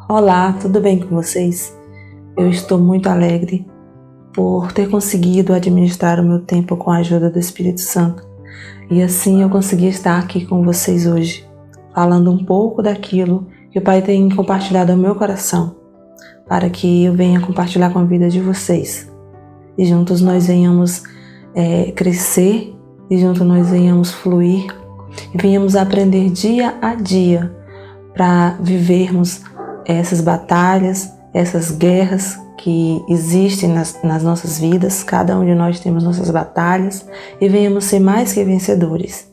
Olá, tudo bem com vocês? Eu estou muito alegre por ter conseguido administrar o meu tempo com a ajuda do Espírito Santo. E assim eu consegui estar aqui com vocês hoje, falando um pouco daquilo que o Pai tem compartilhado ao meu coração, para que eu venha compartilhar com a vida de vocês. E juntos nós venhamos crescer, e juntos nós venhamos fluir, e venhamos aprender dia a dia para vivermos essas batalhas, essas guerras que existem nas nossas vidas. Cada um de nós temos nossas batalhas e venhamos ser mais que vencedores.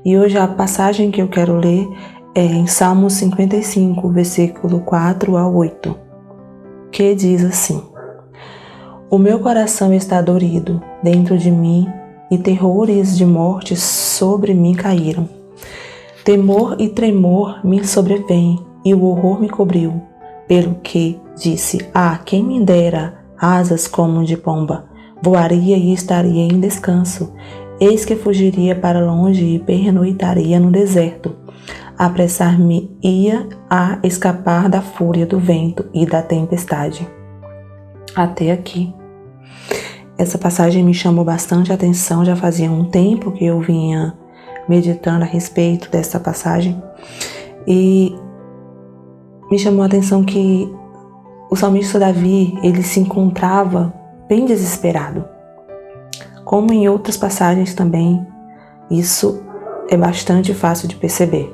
E hoje a passagem que eu quero ler é em Salmos 55, versículo 4 ao 8, que diz assim: O meu coração está dorido dentro de mim e terrores de morte sobre mim caíram. Temor e tremor me sobrevêm e o horror me cobriu, pelo que disse: quem me dera asas como de pomba, voaria e estaria em descanso, eis que fugiria para longe e pernoitaria no deserto, apressar-me-ia a escapar da fúria do vento e da tempestade. Até aqui. Essa passagem me chamou bastante atenção, já fazia um tempo que eu vinha meditando a respeito dessa passagem, e me chamou a atenção que o salmista Davi, ele se encontrava bem desesperado. Como em outras passagens também, isso é bastante fácil de perceber.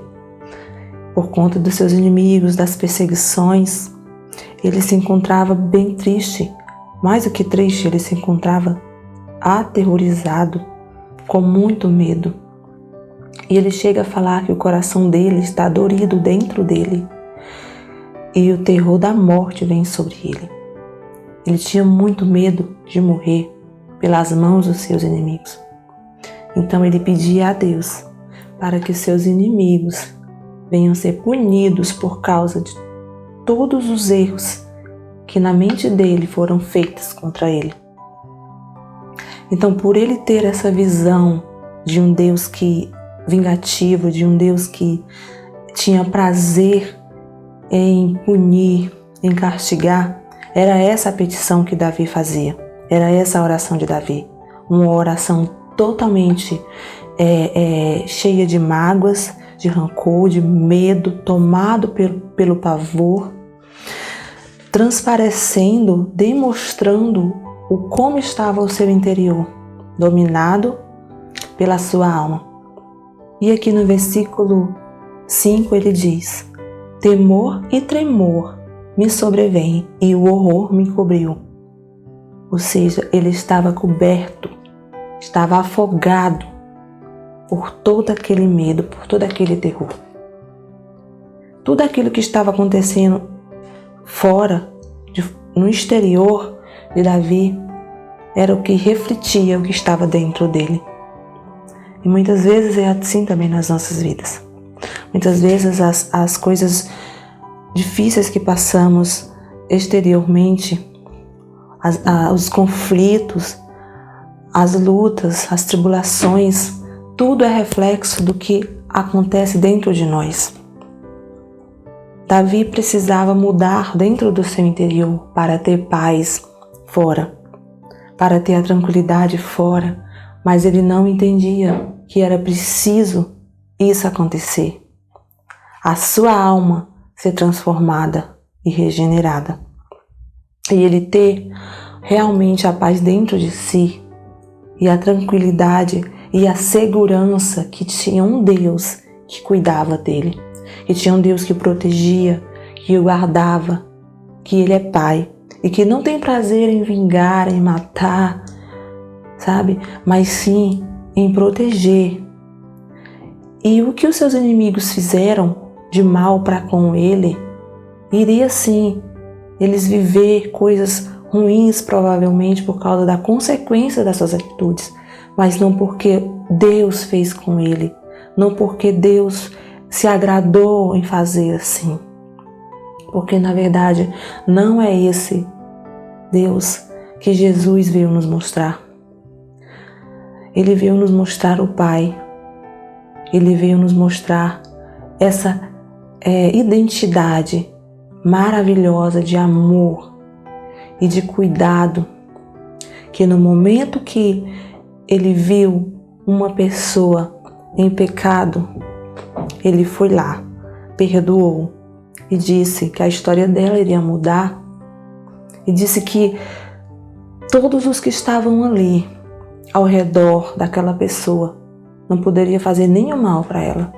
Por conta dos seus inimigos, das perseguições, ele se encontrava bem triste. Mais do que triste, ele se encontrava aterrorizado, com muito medo. E ele chega a falar que o coração dele está dorido dentro dele e o terror da morte vem sobre ele. Ele tinha muito medo de morrer pelas mãos dos seus inimigos. Então ele pedia a Deus para que seus inimigos venham ser punidos por causa de todos os erros que na mente dele foram feitos contra ele. Então, por ele ter essa visão de um Deus vingativo, de um Deus que tinha prazer em punir, em castigar, era essa a petição que Davi fazia, era essa a oração de Davi, uma oração totalmente cheia de mágoas, de rancor, de medo, tomado pelo pavor, transparecendo, demonstrando como estava o seu interior, dominado pela sua alma. E aqui no versículo 5 ele diz: Temor e tremor me sobrevêm e o horror me cobriu. Ou seja, ele estava coberto, estava afogado por todo aquele medo, por todo aquele terror. Tudo aquilo que estava acontecendo fora, no exterior de Davi, era o que refletia o que estava dentro dele. E muitas vezes é assim também nas nossas vidas. Muitas vezes as coisas difíceis que passamos exteriormente, os conflitos, as lutas, as tribulações, tudo é reflexo do que acontece dentro de nós. Davi precisava mudar dentro do seu interior para ter paz fora, para ter a tranquilidade fora, mas ele não entendia que era preciso isso acontecer. A sua alma ser transformada e regenerada. E ele ter realmente a paz dentro de si, e a tranquilidade e a segurança que tinha um Deus que cuidava dele, que tinha um Deus que protegia, que o guardava, que ele é Pai e que não tem prazer em vingar, em matar, sabe? Mas sim em proteger. E o que os seus inimigos fizeram de mal para com ele, iria sim eles viver coisas ruins provavelmente por causa da consequência das suas atitudes, mas não porque Deus fez com ele, não porque Deus se agradou em fazer assim, porque na verdade não é esse Deus que Jesus veio nos mostrar. Ele veio nos mostrar o Pai, ele veio nos mostrar essa identidade maravilhosa de amor e de cuidado, que no momento que ele viu uma pessoa em pecado, ele foi lá, perdoou e disse que a história dela iria mudar, e disse que todos os que estavam ali ao redor daquela pessoa não poderia fazer nenhum mal para ela,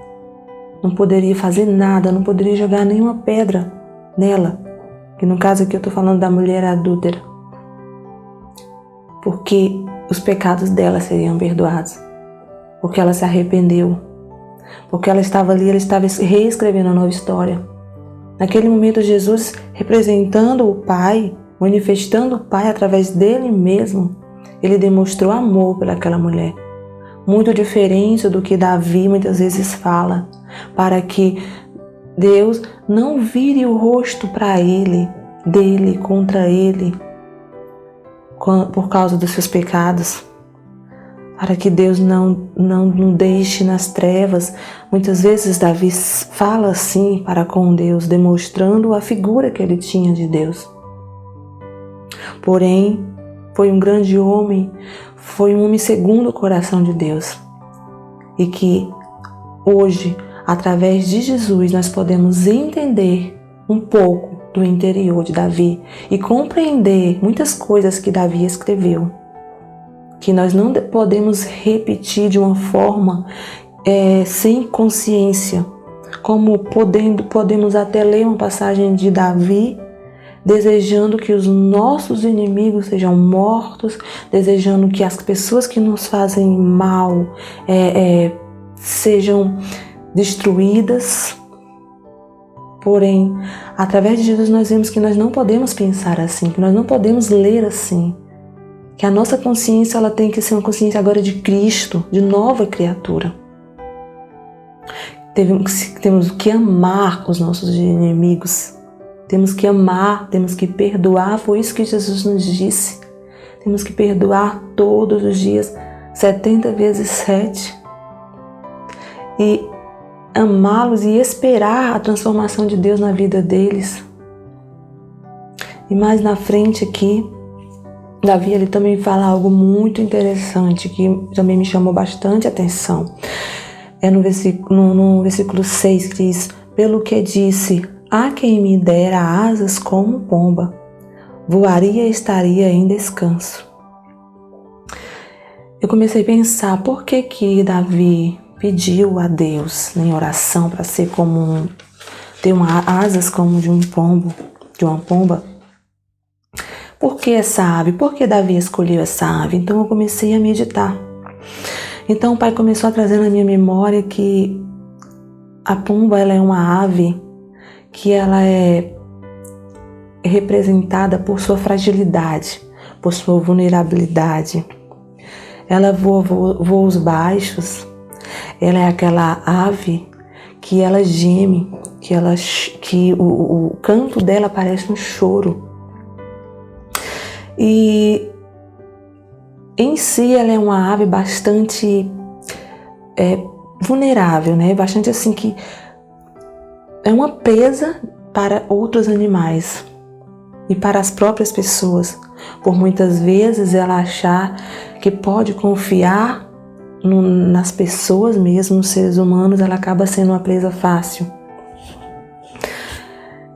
não poderia fazer nada, não poderia jogar nenhuma pedra nela, que no caso aqui eu estou falando da mulher adúltera, porque os pecados dela seriam perdoados, porque ela se arrependeu, porque ela estava ali, ela estava reescrevendo uma nova história. Naquele momento, Jesus, representando o Pai, manifestando o Pai através dele mesmo, ele demonstrou amor pelaquela mulher. Muito diferente do que Davi muitas vezes fala, para que Deus não vire o rosto para ele, dele, contra ele, por causa dos seus pecados, para que Deus não deixe nas trevas. Muitas vezes Davi fala assim para com Deus, demonstrando a figura que ele tinha de Deus. Porém, foi um grande homem, foi um homem segundo o coração de Deus. E que hoje, através de Jesus, nós podemos entender um pouco do interior de Davi e compreender muitas coisas que Davi escreveu, que nós não podemos repetir de uma forma sem consciência, como podemos até ler uma passagem de Davi desejando que os nossos inimigos sejam mortos, desejando que as pessoas que nos fazem mal sejam destruídas. Porém, através de Jesus nós vemos que nós não podemos pensar assim, que nós não podemos ler assim, que a nossa consciência ela tem que ser uma consciência agora de Cristo, de nova criatura. Temos que amar os nossos inimigos, temos que amar, temos que perdoar, foi isso que Jesus nos disse. Temos que perdoar todos os dias, 70 vezes 7. E amá-los e esperar a transformação de Deus na vida deles. E mais na frente aqui, Davi ele também fala algo muito interessante que também me chamou bastante atenção. É no versículo 6 que diz: pelo que disse, há quem me dera asas como pomba, voaria e estaria em descanso. Eu comecei a pensar por que Davi pediu a Deus em oração para ser como ter asas como de um pombo, de uma pomba. Por que essa ave? Por que Davi escolheu essa ave? Então eu comecei a meditar. Então o Pai começou a trazer na minha memória que a pomba ela é uma ave que ela é representada por sua fragilidade, por sua vulnerabilidade. Ela voa voos baixos. Ela é aquela ave que ela geme, que o canto dela parece um choro. E em si ela é uma ave bastante vulnerável, né? Bastante assim que é uma presa para outros animais e para as próprias pessoas. Por muitas vezes ela achar que pode confiar nas pessoas mesmo, nos seres humanos, ela acaba sendo uma presa fácil.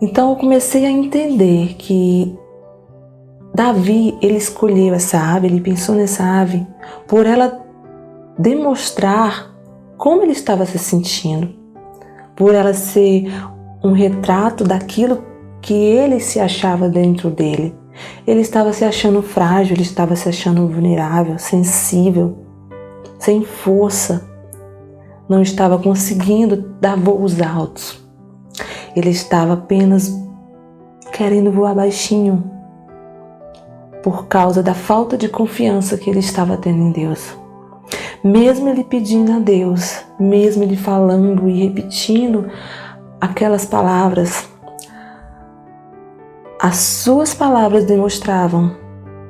Então eu comecei a entender que Davi, ele escolheu essa ave, ele pensou nessa ave por ela demonstrar como ele estava se sentindo, por ela ser um retrato daquilo que ele se achava dentro dele. Ele estava se achando frágil, ele estava se achando vulnerável, sensível, sem força, não estava conseguindo dar voos altos. Ele estava apenas querendo voar baixinho por causa da falta de confiança que ele estava tendo em Deus. Mesmo ele pedindo a Deus, mesmo ele falando e repetindo aquelas palavras, as suas palavras demonstravam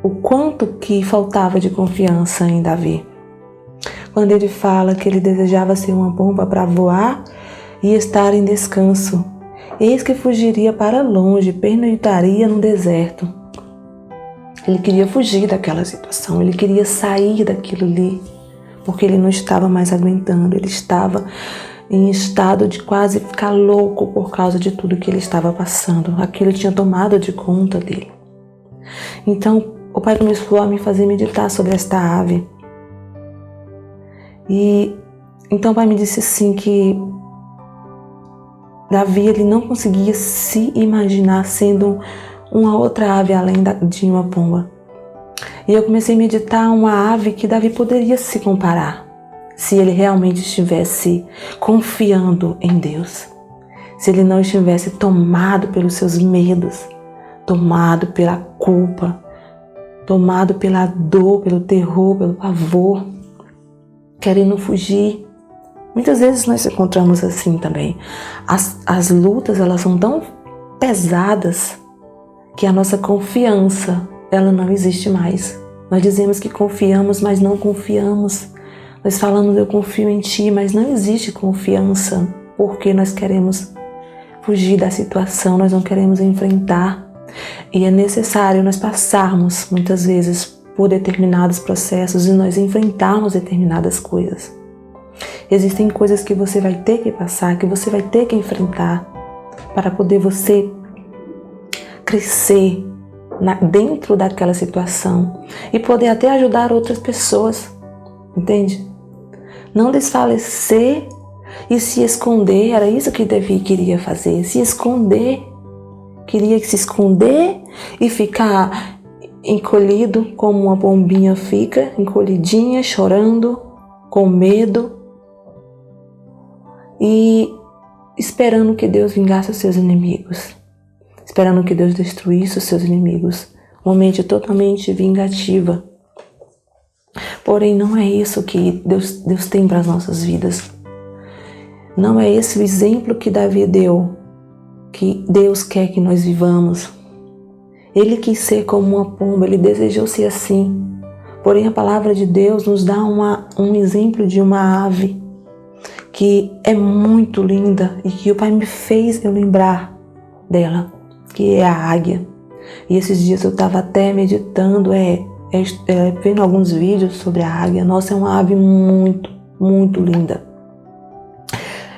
o quanto que faltava de confiança em Davi. Quando ele fala que ele desejava ser uma pomba para voar e estar em descanso, Eis que fugiria para longe, pernoitaria no deserto. Ele queria fugir daquela situação, ele queria sair daquilo ali, porque ele não estava mais aguentando, ele estava em estado de quase ficar louco por causa de tudo que ele estava passando. Aquilo tinha tomado de conta dele. Então, o Pai começou a me fazer meditar sobre esta ave. E então o Pai me disse assim que Davi, ele não conseguia se imaginar sendo uma outra ave além de uma pomba. E eu comecei a meditar uma ave que Davi poderia se comparar, se ele realmente estivesse confiando em Deus, se ele não estivesse tomado pelos seus medos, tomado pela culpa, tomado pela dor, pelo terror, pelo pavor, querendo fugir. Muitas vezes nós nos encontramos assim também. As lutas, elas são tão pesadas que a nossa confiança, ela não existe mais. Nós dizemos que confiamos, mas não confiamos. Nós falamos, eu confio em ti, mas não existe confiança, porque nós queremos fugir da situação, nós não queremos enfrentar. E é necessário nós passarmos, muitas vezes, por determinados processos e nós enfrentarmos determinadas coisas. Existem coisas que você vai ter que passar, que você vai ter que enfrentar para poder você crescer dentro daquela situação e poder até ajudar outras pessoas, entende? Não desfalecer e se esconder, era isso que Davi queria fazer, se esconder, queria se esconder e ficar encolhido como uma pombinha fica, encolhidinha, chorando, com medo e esperando que Deus vingasse os seus inimigos, esperando que Deus destruísse os seus inimigos, uma mente totalmente vingativa. Porém, não é isso que Deus tem para as nossas vidas. Não é esse o exemplo que Davi deu, que Deus quer que nós vivamos. Ele quis ser como uma pomba, ele desejou ser assim. Porém, a palavra de Deus nos dá um exemplo de uma ave que é muito linda e que o Pai me fez eu lembrar dela, que é a águia. E esses dias eu estava até meditando, vendo alguns vídeos sobre a águia. Nossa, é uma ave muito, muito linda.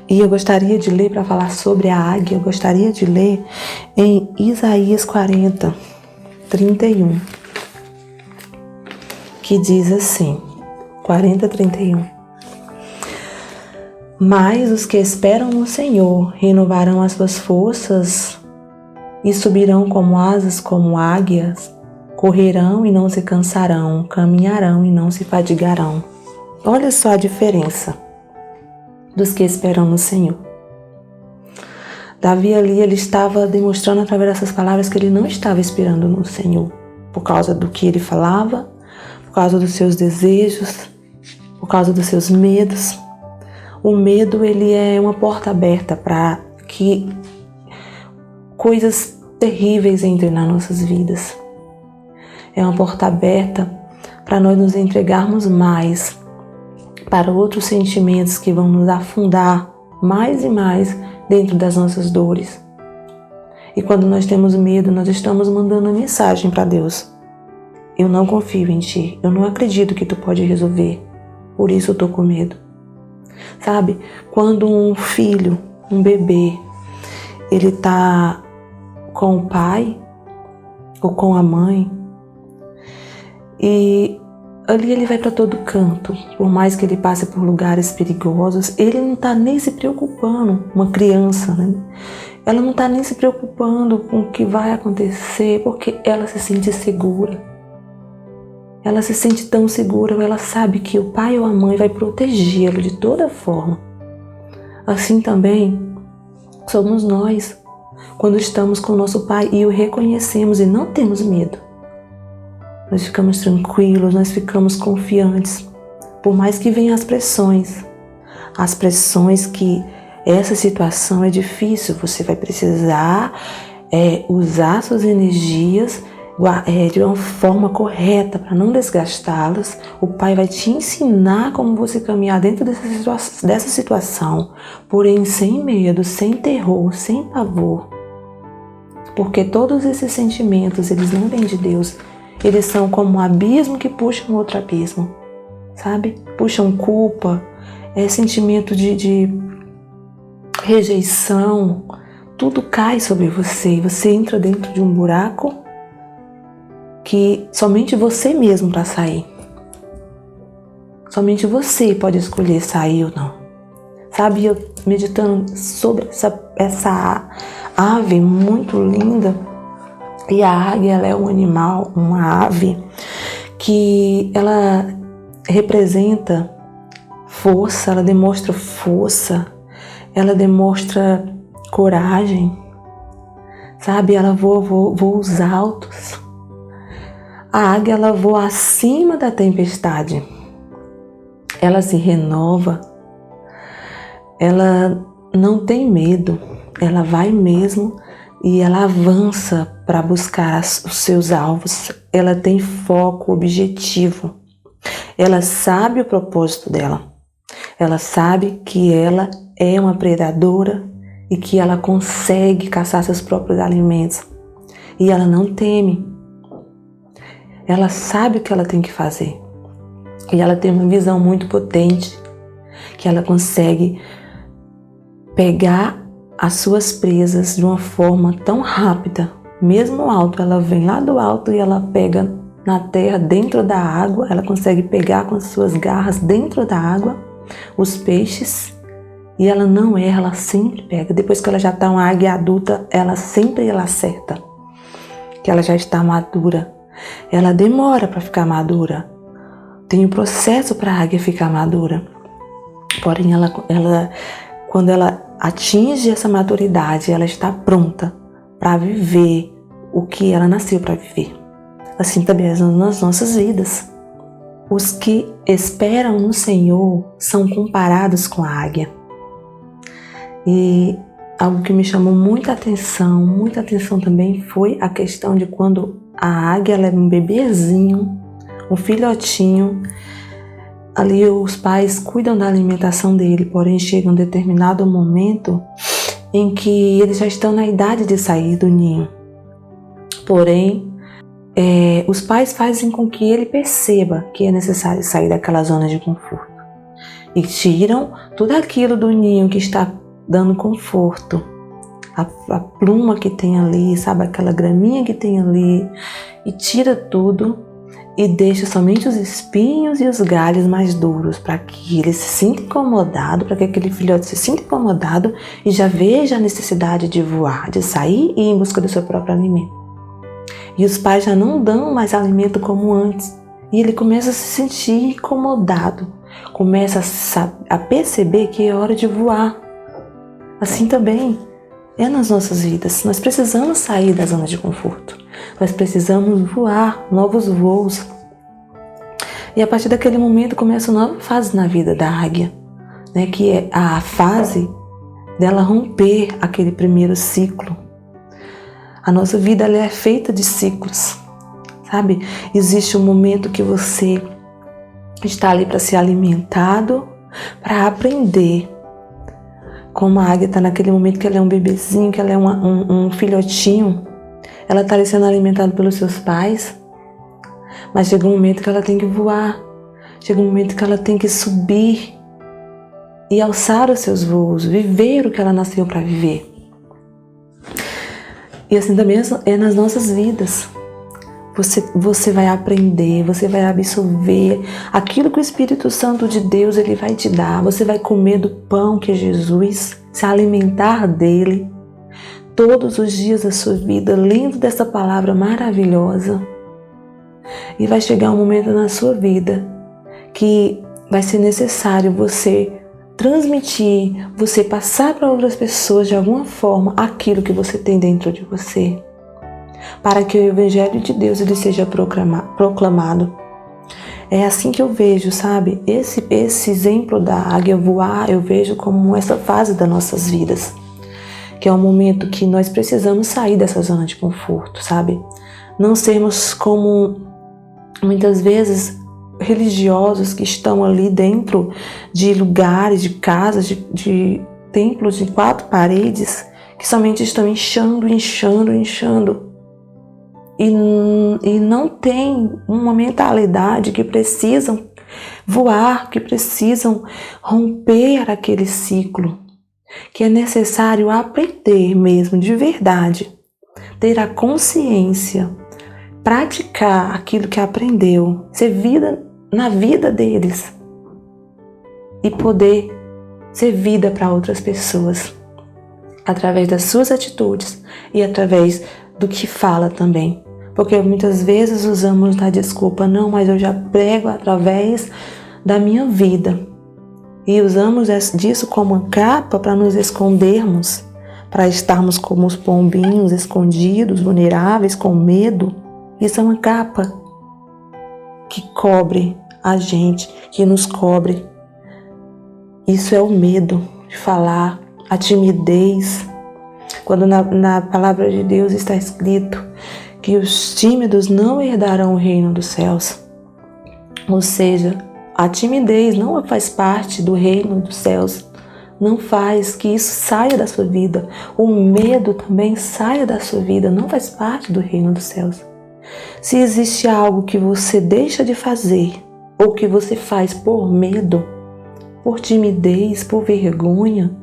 E eu gostaria de ler, para falar sobre a águia, eu gostaria de ler em Isaías 40, 31, que diz assim, 40, 31. Mas os que esperam no Senhor renovarão as suas forças e subirão como asas, como águias, correrão e não se cansarão, caminharão e não se fadigarão. Olha só a diferença dos que esperam no Senhor. Davi ali, ele estava demonstrando através dessas palavras que ele não estava esperando no Senhor, por causa do que ele falava, por causa dos seus desejos, por causa dos seus medos. O medo, ele é uma porta aberta para que coisas terríveis entrem nas nossas vidas. É uma porta aberta para nós nos entregarmos mais para outros sentimentos que vão nos afundar mais e mais dentro das nossas dores. E quando nós temos medo, nós estamos mandando uma mensagem para Deus. Eu não confio em ti, eu não acredito que tu pode resolver, por isso eu tô com medo. Sabe, quando um filho, um bebê, ele tá com o pai ou com a mãe, e ali ele vai para todo canto, por mais que ele passe por lugares perigosos, ele não está nem se preocupando, uma criança, né? Ela não está nem se preocupando com o que vai acontecer, porque ela se sente segura. Ela se sente tão segura, ela sabe que o pai ou a mãe vai protegê-lo de toda forma. Assim também somos nós, quando estamos com o nosso pai e o reconhecemos e não temos medo. Nós ficamos tranquilos, nós ficamos confiantes, por mais que venham as pressões que essa situação é difícil, você vai precisar usar suas energias de uma forma correta para não desgastá-las. O Pai vai te ensinar como você caminhar dentro dessa situação, porém sem medo, sem terror, sem pavor. Porque todos esses sentimentos, eles não vêm de Deus. Eles são como um abismo que puxa um outro abismo, sabe? Puxam culpa, sentimento de rejeição. Tudo cai sobre você e você entra dentro de um buraco que somente você mesmo para sair. Somente você pode escolher sair ou não. Sabe, eu meditando sobre essa ave muito linda. E a águia, ela é um animal, uma ave, que ela representa força, ela demonstra força, ela demonstra coragem, sabe? Ela voa voos altos. A águia, ela voa acima da tempestade. Ela se renova. Ela não tem medo. Ela vai mesmo e ela avança para buscar os seus alvos. Ela tem foco, objetivo. Ela sabe o propósito dela. Ela sabe que ela é uma predadora e que ela consegue caçar seus próprios alimentos. E ela não teme. Ela sabe o que ela tem que fazer. E ela tem uma visão muito potente, que ela consegue pegar as suas presas de uma forma tão rápida. Mesmo alto, ela vem lá do alto e ela pega na terra, dentro da água. Ela consegue pegar com as suas garras dentro da água os peixes. E ela não erra, ela sempre pega. Depois que ela já está uma águia adulta, ela acerta. Que ela já está madura. Ela demora para ficar madura. Tem um processo para a águia ficar madura. Porém, quando ela atinge essa maturidade, ela está pronta para viver o que ela nasceu para viver. Assim também nas nossas vidas. Os que esperam no Senhor são comparados com a águia. E algo que me chamou muita atenção também foi a questão de quando a águia ela é um bebezinho, um filhotinho. Ali os pais cuidam da alimentação dele, porém chega um determinado momento em que eles já estão na idade de sair do ninho. Porém, os pais fazem com que ele perceba que é necessário sair daquela zona de conforto. E tiram tudo aquilo do ninho que está dando conforto. A pluma que tem ali, sabe, aquela graminha que tem ali, e tira tudo e deixa somente os espinhos e os galhos mais duros, para que ele se sinta incomodado, para que aquele filhote se sinta incomodado e já veja a necessidade de voar, de sair e ir em busca do seu próprio alimento. E os pais já não dão mais alimento como antes, e ele começa a se sentir incomodado, começa a perceber que é hora de voar. Assim também é nas nossas vidas. Nós precisamos sair da zona de conforto. Nós precisamos voar novos voos. E a partir daquele momento começa uma nova fase na vida da águia, né? Que é a fase dela romper aquele primeiro ciclo. A nossa vida ela é feita de ciclos, sabe? Existe um momento que você está ali para ser alimentado, para aprender. Como a águia está naquele momento que ela é um bebezinho, que ela é um filhotinho, ela está ali sendo alimentada pelos seus pais, mas chega um momento que ela tem que voar, chega um momento que ela tem que subir e alçar os seus voos, viver o que ela nasceu para viver. E assim também é nas nossas vidas. Você vai aprender, você vai absorver aquilo que o Espírito Santo de Deus ele vai te dar. Você vai comer do pão que é Jesus, se alimentar dele todos os dias da sua vida, lendo dessa palavra maravilhosa. E vai chegar um momento na sua vida que vai ser necessário você transmitir, você passar para outras pessoas de alguma forma aquilo que você tem dentro de você, para que o Evangelho de Deus ele seja proclamado. É assim que eu vejo, sabe? Esse exemplo da águia voar, eu vejo como essa fase das nossas vidas. que é um momento que nós precisamos sair dessa zona de conforto, sabe? Não sermos como, muitas vezes, religiosos que estão ali dentro de lugares, de casas, de templos de 4 paredes, que somente estão inchando e não tem uma mentalidade que precisam voar, que precisam romper aquele ciclo, que é necessário aprender mesmo de verdade, ter a consciência, praticar aquilo que aprendeu, ser vida na vida deles e poder ser vida para outras pessoas, através das suas atitudes e através do que fala também. Porque muitas vezes usamos a desculpa, não, mas eu já prego através da minha vida. E usamos disso como uma capa para nos escondermos, para estarmos como os pombinhos, escondidos, vulneráveis, com medo. Isso é uma capa que cobre a gente, que nos cobre. Isso é o medo de falar, a timidez. Quando na palavra de Deus está escrito que os tímidos não herdarão o reino dos céus. Ou seja, a timidez não faz parte do reino dos céus. Não faz que isso saia da sua vida. O medo também saia da sua vida. Não faz parte do reino dos céus. Se existe algo que você deixa de fazer, ou que você faz por medo, por timidez, por vergonha,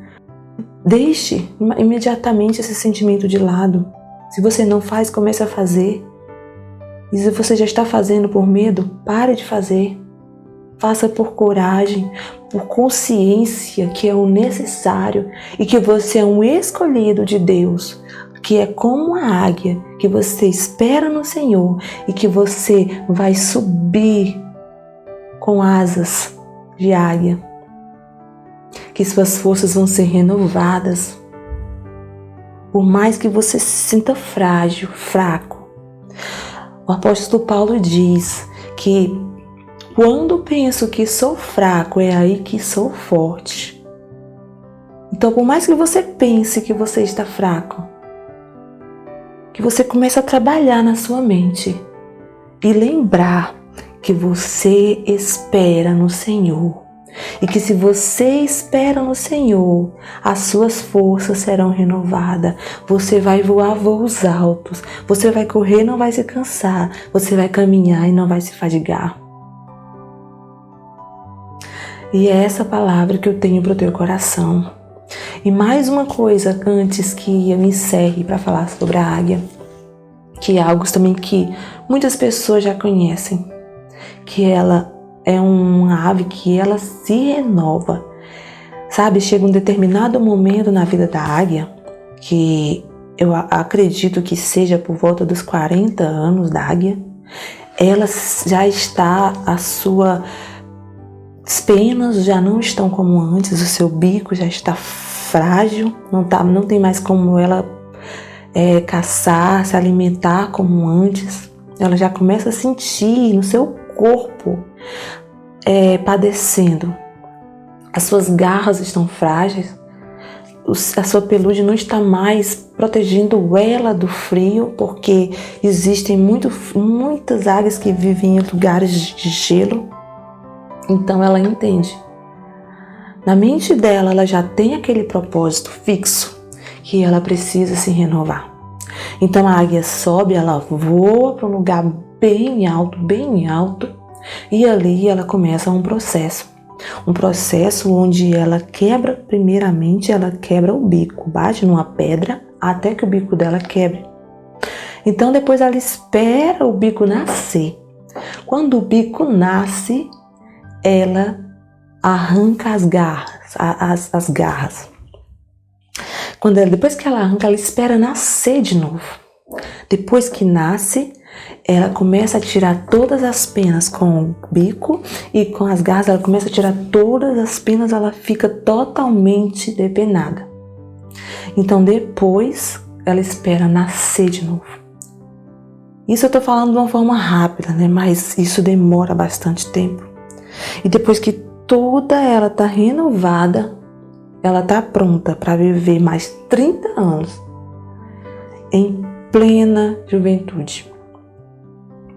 deixe imediatamente esse sentimento de lado. Se você não faz, comece a fazer. E se você já está fazendo por medo, pare de fazer. Faça por coragem, por consciência que é o necessário e que você é um escolhido de Deus, que é como a águia, que você espera no Senhor e que você vai subir com asas de águia, que suas forças vão ser renovadas. Por mais que você se sinta frágil, fraco. O apóstolo Paulo diz que quando penso que sou fraco, é aí que sou forte. Então, por mais que você pense que você está fraco, que você comece a trabalhar na sua mente e lembrar que você espera no Senhor. E que se você espera no Senhor, as suas forças serão renovadas. Você vai voar voos altos. Você vai correr e não vai se cansar. Você vai caminhar e não vai se fadigar. E é essa palavra que eu tenho para o teu coração. E mais uma coisa antes que eu encerre para falar sobre a águia, que é algo também que muitas pessoas já conhecem, que ela é uma ave que ela se renova, sabe? Chega um determinado momento na vida da águia, que eu acredito que seja por volta dos 40 anos da águia, ela já está, as suas penas já não estão como antes, o seu bico já está frágil, não tem mais como ela caçar, se alimentar como antes. Ela já começa a sentir no seu corpo padecendo. As suas garras estão frágeis, a sua pelugem não está mais protegendo ela do frio, porque existem muitas águias que vivem em lugares de gelo. Então ela entende. Na mente dela, ela já tem aquele propósito fixo, que ela precisa se renovar. Então a águia sobe, ela voa para um lugar bem alto, e ali ela começa um processo onde ela quebra, primeiramente ela quebra o bico, bate numa pedra até que o bico dela quebre. Então depois ela espera o bico nascer. Quando o bico nasce, ela arranca as garras. Depois que ela arranca, ela espera nascer de novo. Depois que nasce, ela começa a tirar todas as penas com o bico e com as garras, ela começa a tirar todas as penas, ela fica totalmente depenada. Então depois ela espera nascer de novo. Isso eu estou falando de uma forma rápida, né? Mas isso demora bastante tempo. E depois que toda ela está renovada, ela está pronta para viver mais 30 anos em plena juventude,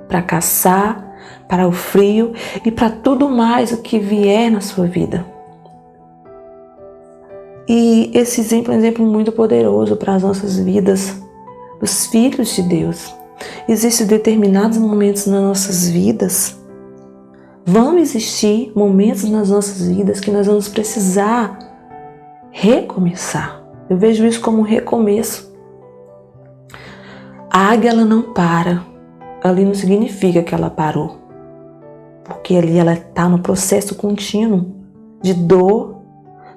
para caçar, para o frio e para tudo mais o que vier na sua vida. E esse exemplo é um exemplo muito poderoso para as nossas vidas, dos filhos de Deus. Existem determinados momentos nas nossas vidas, vão existir momentos nas nossas vidas que nós vamos precisar recomeçar. Eu vejo isso como um recomeço. A águia, ela não para. Ali não significa que ela parou, porque ali ela está no processo contínuo de dor,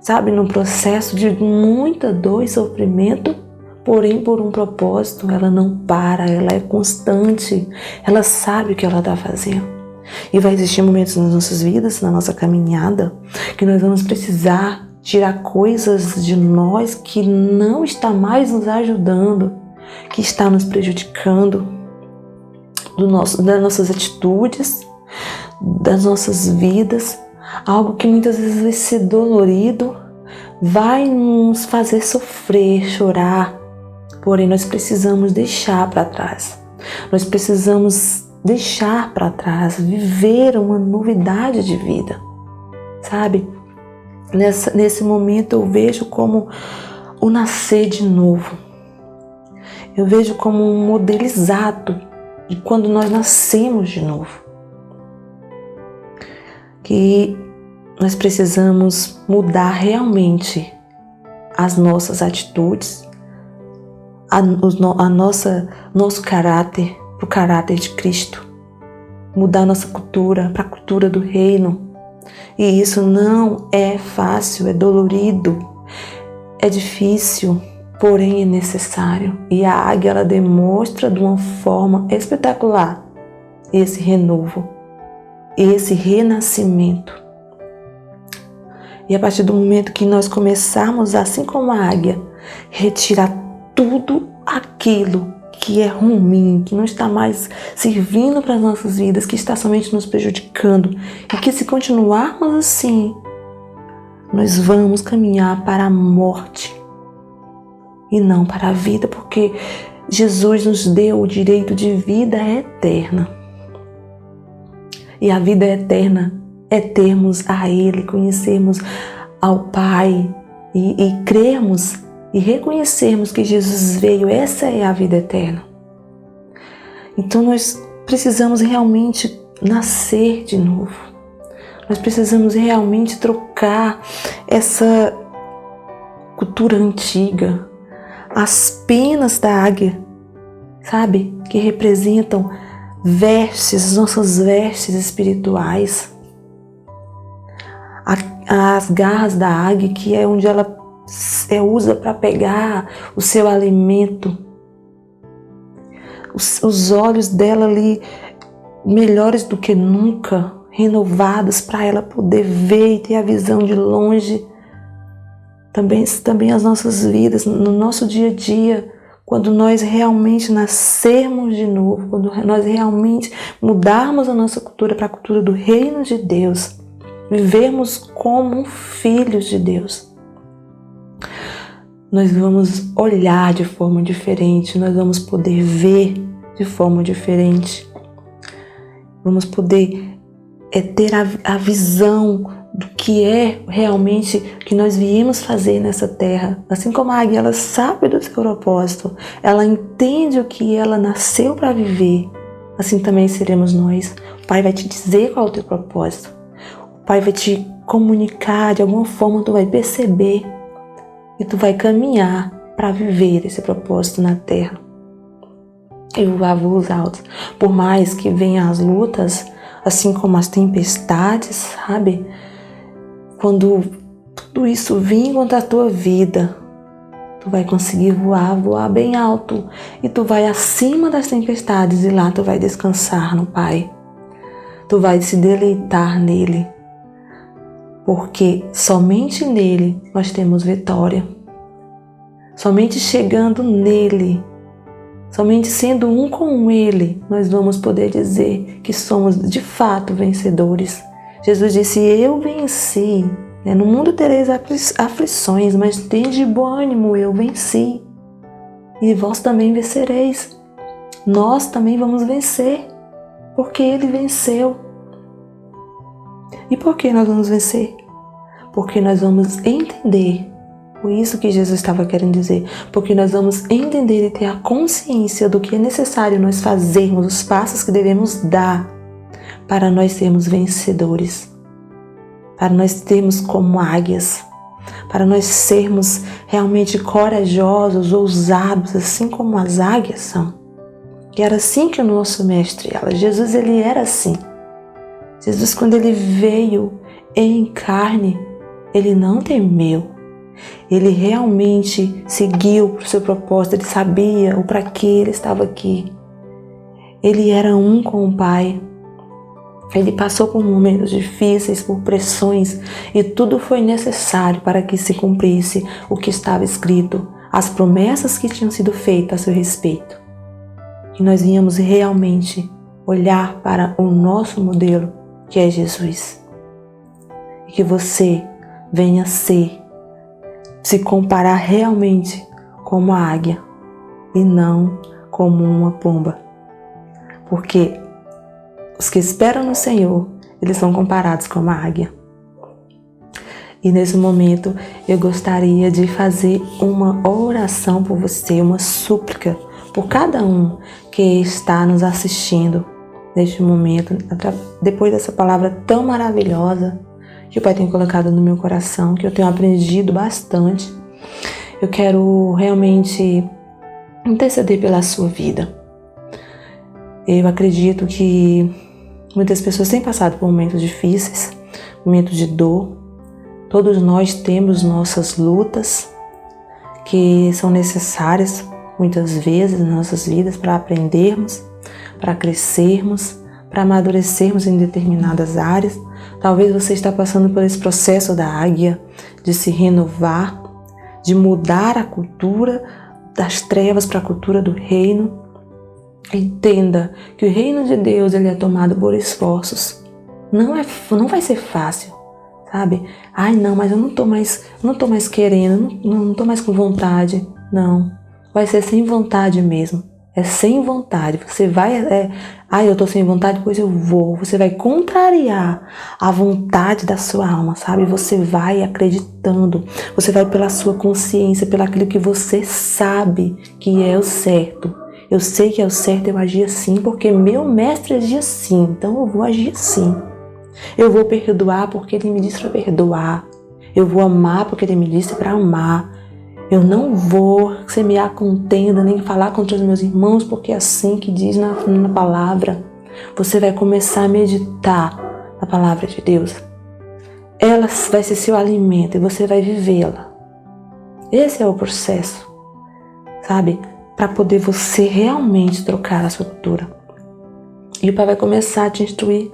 sabe, num processo de muita dor e sofrimento, porém por um propósito. Ela não para, ela é constante, ela sabe o que ela está fazendo. E vai existir momentos nas nossas vidas, na nossa caminhada, que nós vamos precisar tirar coisas de nós que não está mais nos ajudando, que está nos prejudicando, das nossas atitudes, das nossas vidas, algo que muitas vezes vai ser dolorido, vai nos fazer sofrer, chorar, porém nós precisamos deixar para trás. Nós precisamos deixar para trás, viver uma novidade de vida, sabe? Nesse momento eu vejo como o nascer de novo. Eu vejo como um modelo exato de quando nós nascemos de novo. Que nós precisamos mudar realmente as nossas atitudes, nosso caráter para o caráter de Cristo. Mudar nossa cultura para a cultura do reino. E isso não é fácil, é dolorido, é difícil, porém é necessário. E a águia, ela demonstra de uma forma espetacular esse renovo, esse renascimento. E a partir do momento que nós começarmos, assim como a águia, retirar tudo aquilo que é ruim, que não está mais servindo para as nossas vidas, que está somente nos prejudicando, e que se continuarmos assim, nós vamos caminhar para a morte e não para a vida, porque Jesus nos deu o direito de vida eterna. E a vida eterna é termos a Ele, conhecermos ao Pai e crermos e reconhecermos que Jesus veio. Essa é a vida eterna. Então nós precisamos realmente nascer de novo. Nós precisamos realmente trocar essa cultura antiga, as penas da águia, sabe? Que representam vestes, nossas vestes espirituais. As garras da águia, que é onde ela usa para pegar o seu alimento. Os olhos dela ali, melhores do que nunca, renovados para ela poder ver e ter a visão de longe. Também as nossas vidas, no nosso dia a dia, quando nós realmente nascermos de novo, quando nós realmente mudarmos a nossa cultura para a cultura do reino de Deus, vivermos como filhos de Deus, nós vamos olhar de forma diferente, nós vamos poder ver de forma diferente, vamos poder ter a visão do que é realmente que nós viemos fazer nessa terra. Assim como a águia, ela sabe do seu propósito, ela entende o que ela nasceu para viver, assim também seremos nós. O Pai vai te dizer qual é o teu propósito, o Pai vai te comunicar, de alguma forma tu vai perceber e tu vai caminhar para viver esse propósito na terra e voar voos altos. Por mais que venham as lutas, assim como as tempestades, sabe? Quando tudo isso vir contra a tua vida, tu vai conseguir voar bem alto, e tu vai acima das tempestades, e lá tu vai descansar no Pai. Tu vai se deleitar nele, porque somente nele nós temos vitória. Somente chegando nele, somente sendo um com ele, nós vamos poder dizer que somos de fato vencedores. Jesus disse: eu venci No mundo tereis aflições, mas tende bom ânimo, eu venci. E vós também vencereis. Nós também vamos vencer, porque Ele venceu. E por que nós vamos vencer? Porque nós vamos entender, por isso que Jesus estava querendo dizer, porque nós vamos entender e ter a consciência do que é necessário nós fazermos, os passos que devemos dar para nós sermos vencedores, para nós termos como águias, para nós sermos realmente corajosos, ousados, assim como as águias são. E era assim que o nosso mestre era. Jesus, ele era assim. Jesus, quando ele veio em carne, ele não temeu. Ele realmente seguiu para o seu propósito, ele sabia o para que ele estava aqui. Ele era um com o Pai. Ele passou por momentos difíceis, por pressões, e tudo foi necessário para que se cumprisse o que estava escrito, as promessas que tinham sido feitas a seu respeito. Que nós íamos realmente olhar para o nosso modelo, que é Jesus. E que você venha se comparar realmente como a águia e não como uma pomba. Porque os que esperam no Senhor, eles são comparados com a águia. E nesse momento eu gostaria de fazer uma oração por você, uma súplica por cada um que está nos assistindo neste momento, depois dessa palavra tão maravilhosa que o Pai tem colocado no meu coração, que eu tenho aprendido bastante. Eu quero realmente interceder pela sua vida. Eu acredito que muitas pessoas têm passado por momentos difíceis, momentos de dor. Todos nós temos nossas lutas que são necessárias muitas vezes nas nossas vidas para aprendermos, para crescermos, para amadurecermos em determinadas áreas. Talvez você está passando por esse processo da águia, de se renovar, de mudar a cultura das trevas para a cultura do reino. Entenda que o reino de Deus ele é tomado por esforços. Não vai ser fácil, sabe? Ai, não, mas eu não tô mais querendo, não tô mais com vontade. Não, vai ser sem vontade mesmo. É sem vontade. Você vai, eu tô sem vontade, pois eu vou. Você vai contrariar a vontade da sua alma, sabe? Você vai acreditando. Você vai pela sua consciência, pelo aquilo que você sabe que é o certo. Eu sei que é o certo eu agir assim, porque meu mestre agia assim, então eu vou agir assim. Eu vou perdoar porque ele me disse para perdoar. Eu vou amar porque ele me disse para amar. Eu não vou semear contenda nem falar contra os meus irmãos, porque é assim que diz na palavra. Você vai começar a meditar na palavra de Deus. Ela vai ser seu alimento e você vai vivê-la. Esse é o processo, sabe? Para poder você realmente trocar a sua cultura. E o Pai vai começar a te instruir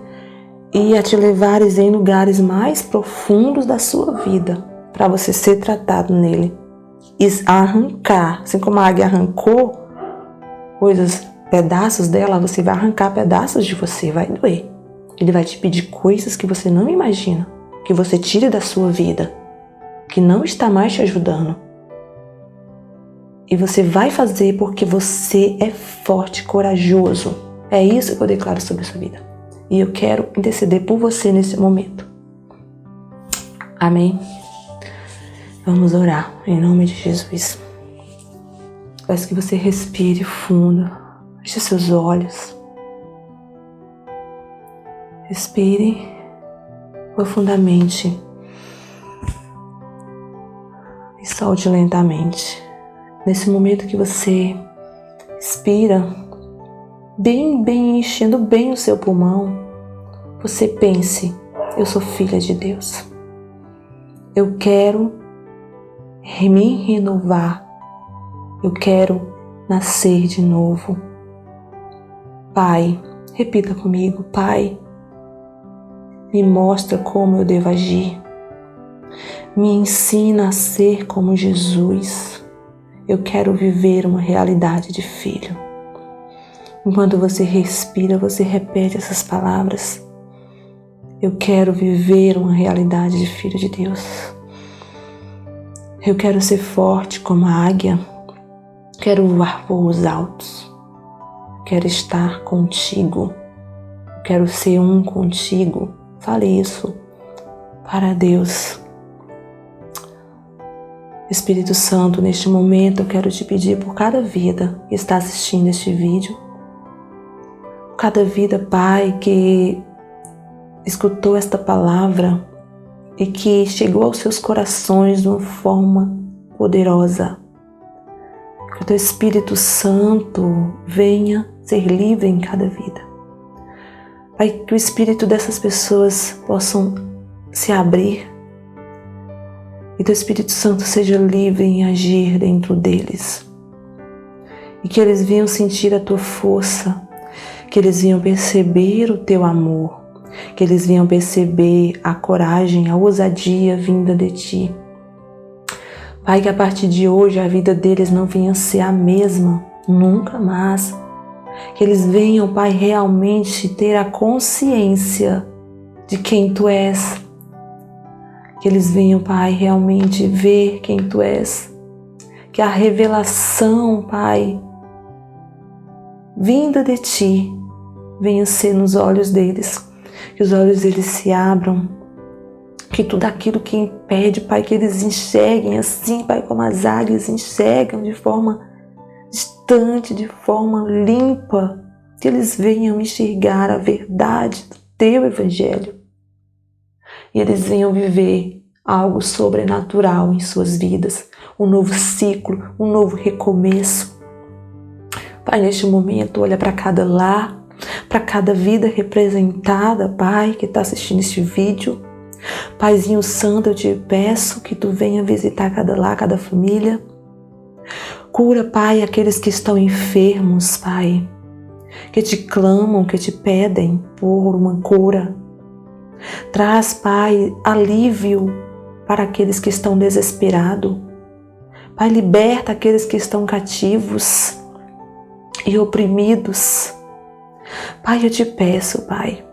e a te levar em lugares mais profundos da sua vida, para você ser tratado nele. E arrancar, assim como a águia arrancou pedaços dela, você vai arrancar pedaços de você, vai doer. Ele vai te pedir coisas que você não imagina, que você tire da sua vida, que não está mais te ajudando. E você vai fazer porque você é forte, corajoso. É isso que eu declaro sobre a sua vida. E eu quero interceder por você nesse momento. Amém? Vamos orar em nome de Jesus. Peço que você respire fundo. Feche seus olhos. Respire profundamente. E solte lentamente. Nesse momento que você respira, bem enchendo bem o seu pulmão, você pense: eu sou filha de Deus. Eu quero me renovar. Eu quero nascer de novo. Pai, repita comigo: Pai, me mostra como eu devo agir. Me ensina a ser como Jesus. Eu quero viver uma realidade de filho. Enquanto você respira, você repete essas palavras. Eu quero viver uma realidade de filho de Deus. Eu quero ser forte como a águia. Quero voar voos altos. Quero estar contigo. Quero ser um contigo. Fale isso para Deus. Espírito Santo, neste momento eu quero te pedir por cada vida que está assistindo este vídeo. Por cada vida, Pai, que escutou esta palavra e que chegou aos seus corações de uma forma poderosa. Que o Teu Espírito Santo venha ser livre em cada vida. Pai, que o espírito dessas pessoas possam se abrir e Teu Espírito Santo seja livre em agir dentro deles. E que eles venham sentir a Tua força, que eles venham perceber o Teu amor, que eles venham perceber a coragem, a ousadia vinda de Ti. Pai, que a partir de hoje a vida deles não venha ser a mesma, nunca mais. Que eles venham, Pai, realmente ter a consciência de quem Tu és. Que eles venham, Pai, realmente ver quem Tu és. Que a revelação, Pai, vinda de Ti, venha ser nos olhos deles. Que os olhos deles se abram. Que tudo aquilo que impede, Pai, que eles enxerguem assim, Pai, como as águias enxergam de forma distante, de forma limpa. Que eles venham enxergar a verdade do Teu Evangelho. E eles venham viver algo sobrenatural em suas vidas. Um novo ciclo, um novo recomeço. Pai, neste momento, olha para cada lar, para cada vida representada, Pai, que está assistindo este vídeo. Paizinho Santo, eu te peço que Tu venha visitar cada lar, cada família. Cura, Pai, aqueles que estão enfermos, Pai, que Te clamam, que Te pedem por uma cura. Traz, Pai, alívio para aqueles que estão desesperados. Pai, liberta aqueles que estão cativos e oprimidos. Pai, eu Te peço, Pai,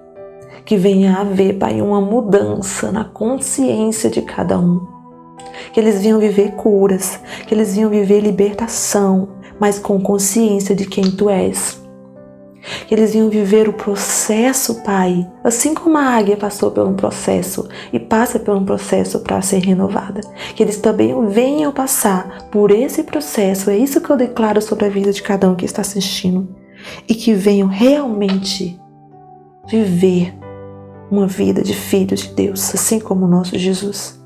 que venha haver, Pai, uma mudança na consciência de cada um. Que eles venham viver curas, que eles venham viver libertação, mas com consciência de quem Tu és. Que eles venham viver o processo, Pai, assim como a águia passou por um processo e passa por um processo para ser renovada. Que eles também venham passar por esse processo. É isso que eu declaro sobre a vida de cada um que está assistindo. E que venham realmente viver uma vida de filhos de Deus, assim como o nosso Jesus.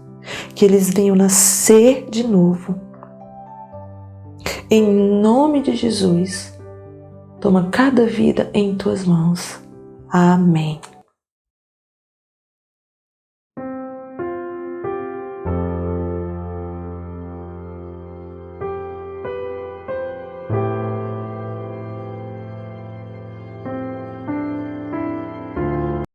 Que eles venham nascer de novo. Em nome de Jesus, toma cada vida em Tuas mãos. Amém.